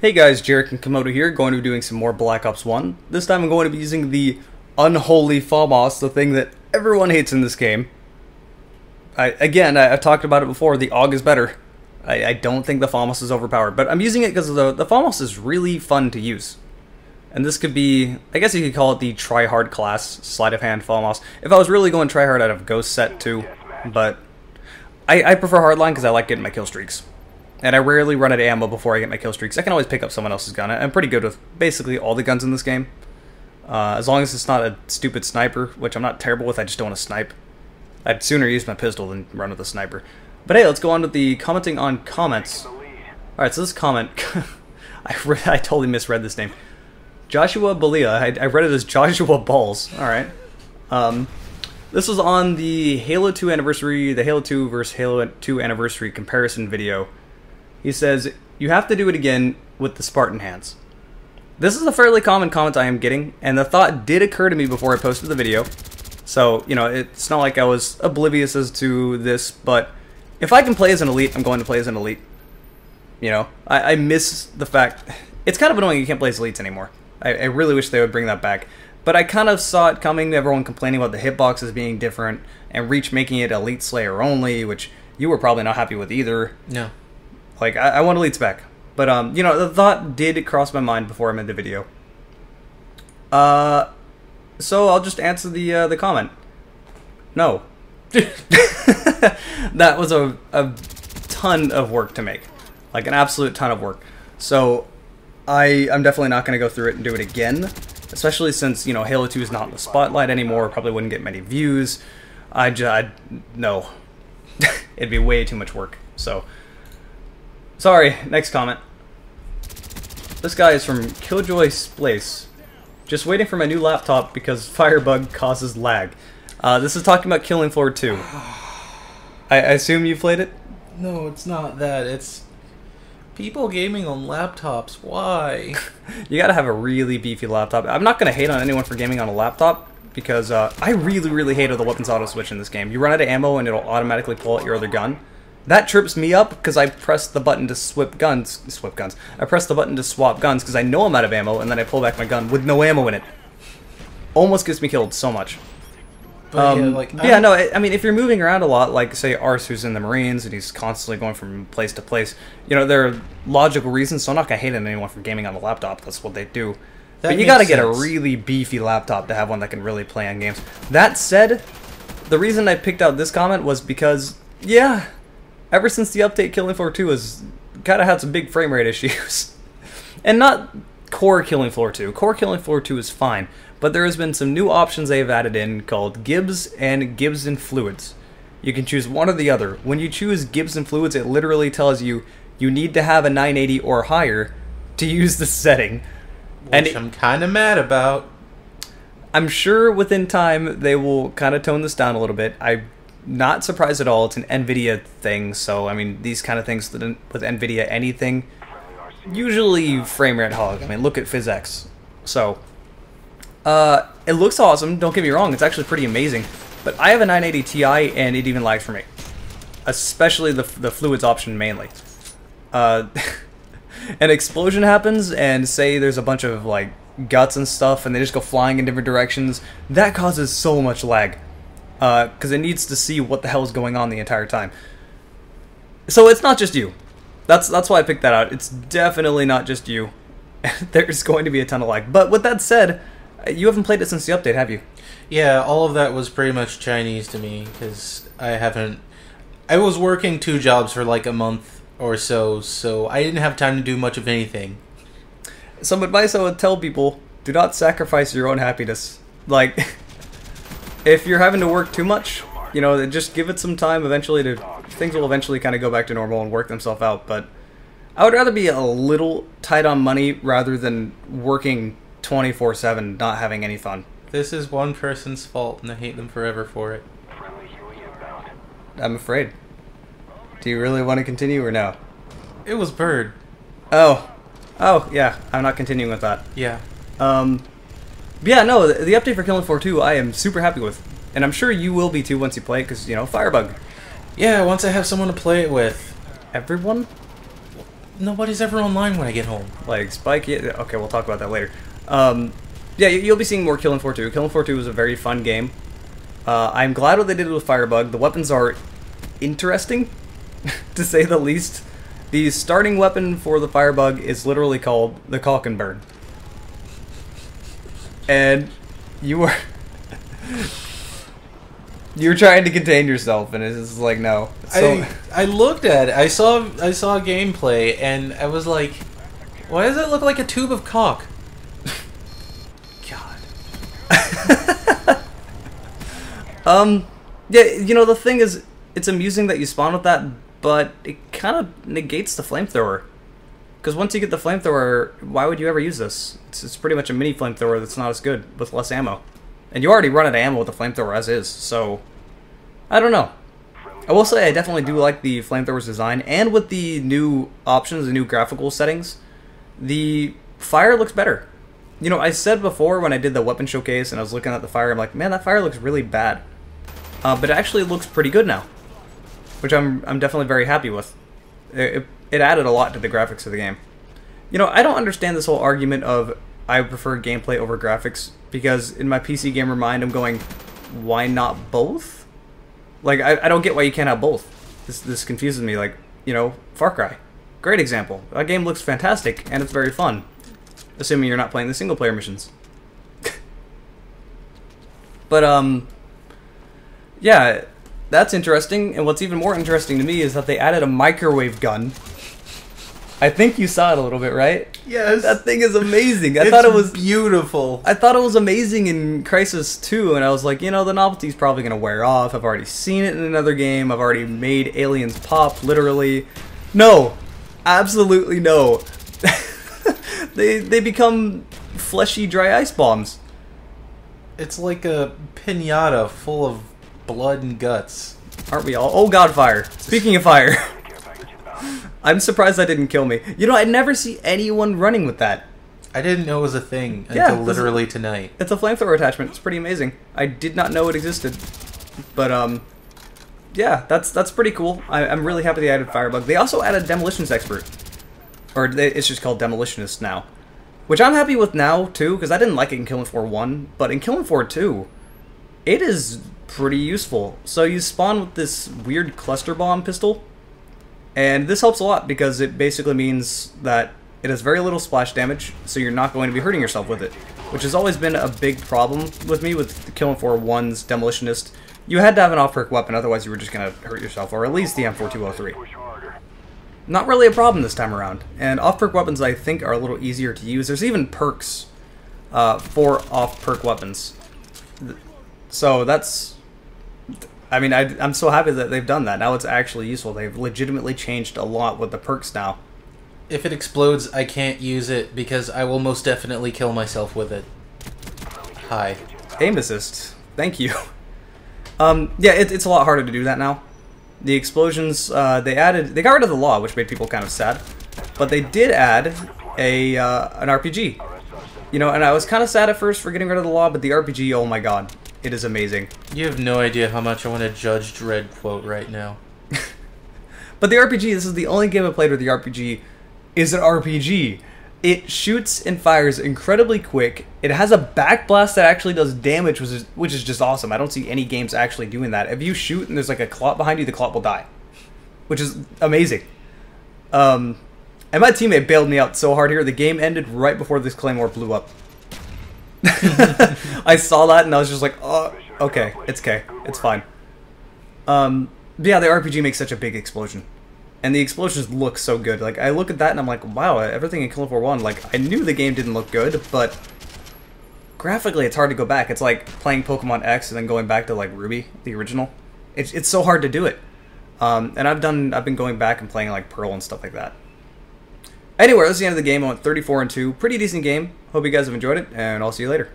Hey guys, Jarek and Komodo here, going to be doing some more Black Ops 1. This time I'm going to be using the unholy Famas, the thing that everyone hates in this game. I've talked about it before, the AUG is better. I don't think the Famas is overpowered, but I'm using it because the Famas is really fun to use. And this could be, I guess you could call it the try-hard class, sleight of hand Famas. If I was really going try-hard, I'd have Ghost set too, but I prefer hardline because I like getting my kill streaks. And I rarely run out of ammo before I get my kill streaks. I can always pick up someone else's gun. I'm pretty good with basically all the guns in this game. As long as it's not a stupid sniper, which I'm not terrible with, I just don't want to snipe. I'd sooner use my pistol than run with a sniper. But hey, let's go on with the commenting on comments. Alright, so this comment, I totally misread this name. Joshua Balia, I read it as Joshua Balls. Alright. This was on the Halo 2 anniversary, the Halo 2 versus Halo 2 anniversary comparison video. He says, you have to do it again with the Spartan hands. This is a fairly common comment I am getting, and the thought did occur to me before I posted the video. So, you know, it's not like I was oblivious as to this, but if I can play as an elite, I'm going to play as an elite. You know, I miss the fact... It's kind of annoying you can't play as elites anymore. I really wish they would bring that back. But I kind of saw it coming, everyone complaining about the hitboxes being different, and Reach making it Elite Slayer only, which you were probably not happy with either. No. Like, I want elites back. But, you know, the thought did cross my mind before I made the video. So I'll just answer the comment. No. That was a ton of work to make. Like, an absolute ton of work. So, I'm definitely not going to go through it and do it again. Especially since, you know, Halo 2 is not in the spotlight anymore. Probably wouldn't get many views. No. It'd be way too much work. So... Sorry, next comment. This guy is from Killjoy Splace. Just waiting for my new laptop because Firebug causes lag. This is talking about Killing Floor 2. I assume you played it? No, it's not that. It's people gaming on laptops. Why? You gotta have a really beefy laptop. I'm not gonna hate on anyone for gaming on a laptop because I really hated the weapons auto switch in this game. You run out of ammo and it'll automatically pull out your other gun. That trips me up because I pressed the button to swap guns. I pressed the button to swap guns because I know I'm out of ammo, and then I pull back my gun with no ammo in it. Almost gets me killed so much. But I mean, if you're moving around a lot, like say Ars, who's in the Marines, and he's constantly going from place to place, you know, there are logical reasons. So I'm not gonna hate on anyone for gaming on the laptop. That's what they do. But you gotta get a really beefy laptop to have one that can really play on games. That said, the reason I picked out this comment was because, yeah. Ever since the update, Killing Floor 2 has kind of had some big frame rate issues. And not core Killing Floor 2. Core Killing Floor 2 is fine. But there has been some new options they've added in called Gibbs and Gibbs and Fluids. You can choose one or the other. When you choose Gibbs and Fluids, it literally tells you you need to have a 980 or higher to use the setting. Which I'm kind of mad about. I'm sure within time they will kind of tone this down a little bit. I'm not surprised at all. It's an NVIDIA thing, so I mean these kind of things with NVIDIA, anything usually frame rate hog. I mean, look at PhysX. So it looks awesome, don't get me wrong, it's actually pretty amazing, but I have a 980 Ti and it even lags for me, especially the fluids option mainly. An explosion happens and say there's a bunch of like guts and stuff and they just go flying in different directions. That causes so much lag. Because it needs to see what the hell is going on the entire time. So it's not just you. That's why I picked that out. It's definitely not just you. There's going to be a ton of lag. But with that said, you haven't played it since the update, have you? Yeah, all of that was pretty much Chinese to me, because I was working 2 jobs for like a month or so I didn't have time to do much of anything. Some advice I would tell people, do not sacrifice your own happiness. Like... If you're having to work too much, you know, just give it some time. Eventually, things will eventually kind of go back to normal and work themselves out. But I would rather be a little tight on money rather than working 24/7, not having any fun. This is one person's fault, and I hate them forever for it. I'm afraid. Do you really want to continue or no? It was Bird. Oh, yeah. I'm not continuing with that. Yeah. Yeah, no, the update for Killing Floor 2 I am super happy with. And I'm sure you will be too once you play it, because, you know, Firebug. Yeah, once I have someone to play it with. Everyone? Nobody's ever online when I get home. Like, Spike... Yeah, okay, we'll talk about that later. Yeah, you'll be seeing more Killing Floor 2. Killing Floor 2 was a very fun game. I'm glad what they did with Firebug. The weapons are interesting, to say the least. The starting weapon for the Firebug is literally called the Caulk and Burn. And you were... You're trying to contain yourself, and it's just like, no. So, I looked at it. I saw gameplay, and I was like, why does it look like a tube of caulk? God. Yeah, you know, the thing is, it's amusing that you spawn with that, but it kind of negates the flamethrower. Because once you get the flamethrower, why would you ever use this? It's pretty much a mini flamethrower that's not as good, with less ammo. And you already run out of ammo with the flamethrower as is, so... I don't know. I will say I definitely do like the flamethrower's design, and with the new options, the new graphical settings, the fire looks better. You know, I said before when I did the weapon showcase and I was looking at the fire, I'm like, man, that fire looks really bad. But it actually looks pretty good now, which I'm definitely very happy with. It added a lot to the graphics of the game. You know, I don't understand this whole argument of I prefer gameplay over graphics, because in my PC gamer mind, I'm going, why not both? Like, I don't get why you can't have both. This confuses me. Like, you know, Far Cry. Great example. That game looks fantastic, and it's very fun. Assuming you're not playing the single-player missions. But, yeah, that's interesting, and what's even more interesting to me is that they added a microwave gun. I think you saw it a little bit, right? Yes. That thing is amazing. I thought it was beautiful. I thought it was amazing in Crysis 2, and I was like, you know, the novelty's probably going to wear off. I've already seen it in another game. I've already made aliens pop, literally. No. Absolutely no. They become fleshy, dry ice bombs. It's like a piñata full of blood and guts. Aren't we all? Oh god, fire. Speaking of fire. I'm surprised that didn't kill me. You know, I never see anyone running with that. I didn't know it was a thing until literally tonight. It's a flamethrower attachment. It's pretty amazing. I did not know it existed. But, yeah, that's pretty cool. I'm really happy they added Firebug. They also added Demolitions Expert. Or it's just called Demolitionist now. Which I'm happy with now, too, because I didn't like it in Killing Floor 1. But in Killing Floor 2, it is pretty useful. So you spawn with this weird cluster bomb pistol. And this helps a lot because it basically means that it has very little splash damage, so you're not going to be hurting yourself with it. Which has always been a big problem with me with Killing Floor 1's Demolitionist. You had to have an off-perk weapon, otherwise you were just going to hurt yourself, or at least the M4203. Not really a problem this time around, and off-perk weapons I think are a little easier to use. There's even perks for off-perk weapons. So that's... I mean, I'm so happy that they've done that. Now it's actually useful. They've legitimately changed a lot with the perks now. If it explodes, I can't use it because I will most definitely kill myself with it. Hi. Aim assist. Thank you. Yeah, it's a lot harder to do that now. The explosions, they got rid of the law, which made people kind of sad. But they did add an RPG. You know, and I was kind of sad at first for getting rid of the law, but the RPG, oh my god. It is amazing. You have no idea how much I want to Judge Dredd quote right now. But the RPG, this is the only game I played where the RPG is an RPG. It shoots and fires incredibly quick. It has a backblast that actually does damage, which is just awesome. I don't see any games actually doing that. If you shoot and there's like a clot behind you, the clot will die. Which is amazing. And my teammate bailed me out so hard here. The game ended right before this claymore blew up. I saw that and I was just like, oh, okay, it's okay, it's fine. But yeah, the RPG makes such a big explosion, and the explosions look so good. Like, I look at that and I'm like, wow, everything in Killing Floor 1, like, I knew the game didn't look good, but graphically it's hard to go back. It's like playing Pokemon X and then going back to like Ruby, the original. It's so hard to do it. And I've been going back and playing like Pearl and stuff like that. Anyway, that's the end of the game. I went 34-2. Pretty decent game. Hope you guys have enjoyed it, and I'll see you later.